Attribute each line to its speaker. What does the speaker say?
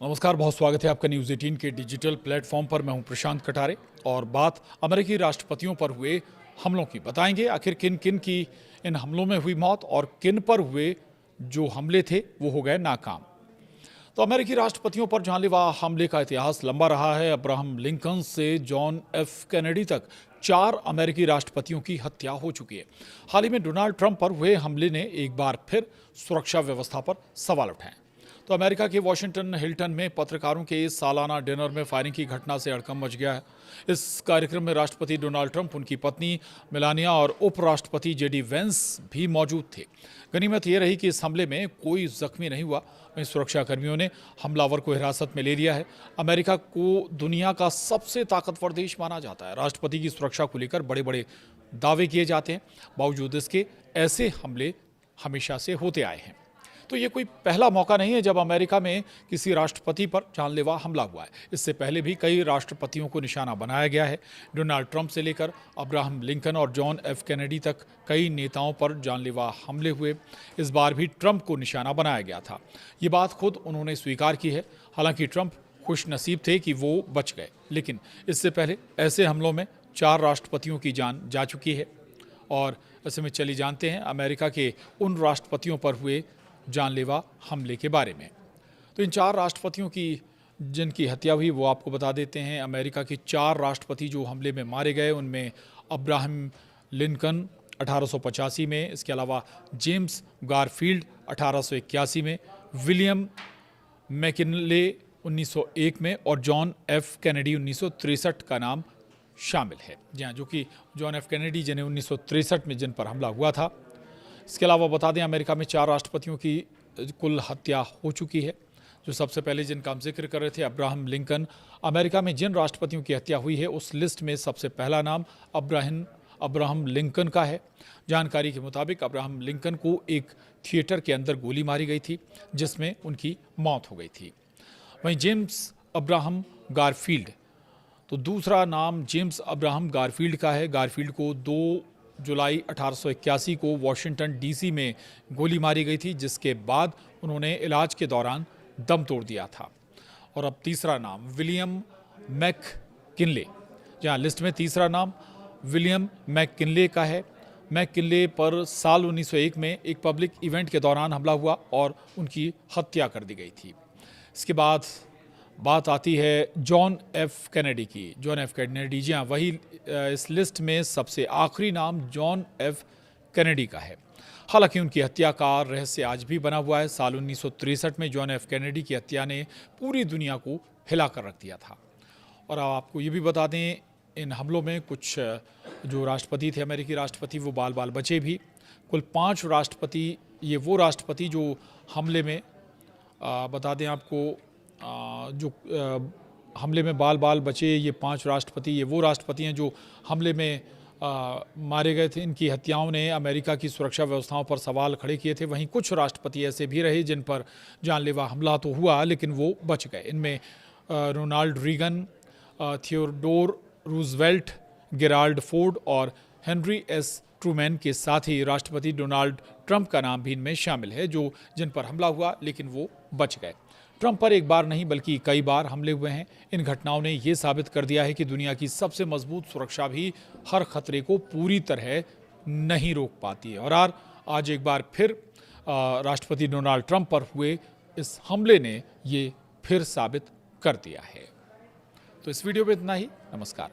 Speaker 1: नमस्कार, बहुत स्वागत है आपका न्यूज़ 18 के डिजिटल प्लेटफॉर्म पर। मैं हूं प्रशांत कटारे और बात अमेरिकी राष्ट्रपतियों पर हुए हमलों की बताएंगे। आखिर किन किन की इन हमलों में हुई मौत और किन पर हुए जो हमले थे वो हो गए नाकाम। तो अमेरिकी राष्ट्रपतियों पर जानलेवा हमले का इतिहास लंबा रहा है। अब्राहम लिंकन से जॉन एफ कैनेडी तक 4 अमेरिकी राष्ट्रपतियों की हत्या हो चुकी है। हाल ही में डोनाल्ड ट्रंप पर हुए हमले ने एक बार फिर सुरक्षा व्यवस्था पर सवाल उठाए। तो अमेरिका के वॉशिंगटन हिल्टन में पत्रकारों के सालाना डिनर में फायरिंग की घटना से हड़कंप मच गया है। इस कार्यक्रम में राष्ट्रपति डोनाल्ड ट्रंप, उनकी पत्नी मेलानिया और उपराष्ट्रपति जेडी वेंस भी मौजूद थे। गनीमत यह रही कि इस हमले में कोई जख्मी नहीं हुआ। वहीं सुरक्षाकर्मियों ने हमलावर को हिरासत में ले लिया है। अमेरिका को दुनिया का सबसे ताकतवर देश माना जाता है। राष्ट्रपति की सुरक्षा को लेकर बड़े बड़े दावे किए जाते हैं। बावजूद इसके ऐसे हमले हमेशा से होते आए हैं। तो ये कोई पहला मौका नहीं है जब अमेरिका में किसी राष्ट्रपति पर जानलेवा हमला हुआ है। इससे पहले भी कई राष्ट्रपतियों को निशाना बनाया गया है। डोनाल्ड ट्रंप से लेकर अब्राहम लिंकन और जॉन एफ कैनेडी तक कई नेताओं पर जानलेवा हमले हुए। इस बार भी ट्रंप को निशाना बनाया गया था। ये बात खुद उन्होंने स्वीकार की है। हालांकि ट्रंप खुशनसीब थे कि वो बच गए, लेकिन इससे पहले ऐसे हमलों में 4 राष्ट्रपतियों की जान जा चुकी है। और ऐसे में चलिए जानते हैं अमेरिका के उन राष्ट्रपतियों पर हुए जानलेवा हमले के बारे में। तो इन 4 राष्ट्रपतियों की जिनकी हत्या हुई वो आपको बता देते हैं। अमेरिका के 4 राष्ट्रपति जो हमले में मारे गए उनमें अब्राहम लिंकन 1885 में, इसके अलावा जेम्स गारफील्ड 1881 में, विलियम मैकिनले 1901 में और जॉन एफ कैनेडी 1963 का नाम शामिल है। जी हाँ, जो कि जॉन एफ कैनेडी जिन्हें 1963 में जिन पर हमला हुआ था। इसके अलावा बता दें अमेरिका में 4 राष्ट्रपतियों की कुल हत्या हो चुकी है। जो सबसे पहले जिनका हम जिक्र कर रहे थे अब्राहम लिंकन, अमेरिका में जिन राष्ट्रपतियों की हत्या हुई है उस लिस्ट में सबसे पहला नाम अब्राहम लिंकन का है। जानकारी के मुताबिक अब्राहम लिंकन को एक थिएटर के अंदर गोली मारी गई थी जिसमें उनकी मौत हो गई थी। वहीं जेम्स अब्राहम गारफील्ड, तो दूसरा नाम जेम्स अब्राहम गारफील्ड का है। गारफील्ड को 2 जुलाई 1881 को वॉशिंगटन डीसी में गोली मारी गई थी, जिसके बाद उन्होंने इलाज के दौरान दम तोड़ दिया था। और अब तीसरा नाम विलियम मैककिनले, जहाँ लिस्ट में तीसरा नाम विलियम मैककिनले का है। मैककिनले पर साल 1901 में एक पब्लिक इवेंट के दौरान हमला हुआ और उनकी हत्या कर दी गई थी। इसके बाद बात आती है जॉन एफ कैनेडी की। जॉन एफ कैनेडी, जी हाँ, वही इस लिस्ट में सबसे आखिरी नाम जॉन एफ कैनेडी का है। हालांकि उनकी हत्या का रहस्य आज भी बना हुआ है। साल 1963 में जॉन एफ कैनेडी की हत्या ने पूरी दुनिया को हिला कर रख दिया था। और अब आपको ये भी बता दें, इन हमलों में कुछ जो राष्ट्रपति थे, अमेरिकी राष्ट्रपति, वो बाल बाल बचे भी। कुल 5 राष्ट्रपति, ये वो राष्ट्रपति जो हमले में बता दें आपको जो हमले में बाल बाल बचे, ये 5 राष्ट्रपति, ये वो राष्ट्रपति हैं जो हमले में मारे गए थे। इनकी हत्याओं ने अमेरिका की सुरक्षा व्यवस्थाओं पर सवाल खड़े किए थे। वहीं कुछ राष्ट्रपति ऐसे भी रहे जिन पर जानलेवा हमला तो हुआ लेकिन वो बच गए। इनमें Ronald Reagan, Theodore Roosevelt, Gerald Ford और हेनरी एस ट्रूमैन के साथ ही राष्ट्रपति डोनाल्ड ट्रंप का नाम भी इनमें शामिल है, जो जिन पर हमला हुआ लेकिन वो बच गए। ट्रंप पर एक बार नहीं बल्कि कई बार हमले हुए हैं। इन घटनाओं ने ये साबित कर दिया है कि दुनिया की सबसे मजबूत सुरक्षा भी हर खतरे को पूरी तरह नहीं रोक पाती है। और आज एक बार फिर राष्ट्रपति डोनाल्ड ट्रंप पर हुए इस हमले ने ये फिर साबित कर दिया है। तो इस वीडियो में इतना ही। नमस्कार।